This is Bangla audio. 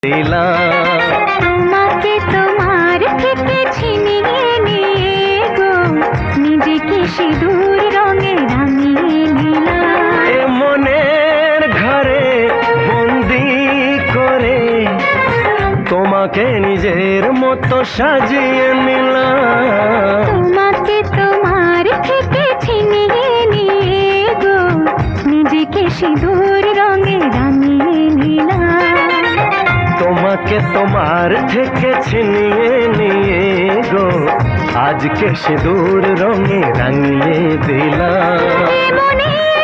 দিলাম তোমাকে তোমার থেকে ছিনিয়ে নিয়ে গো নিজেকে সিঁদুর রঙে রাঙিয়ে নিলাম। এ মনের ঘরে বন্দি করে তোমাকে নিজের মতো সাজিয়ে নিলাম। তোমাকে তোমার থেকে ছিনিয়ে নিয়ে গো নিজেকে সিঁদুর রঙে রাঙিয়ে নিলাম। তোমাকে তোমার থেকে ছিনিয়ে নিয়ে গো আজকে সিঁদুর রঙে রাঙিয়ে দিলাম। মনের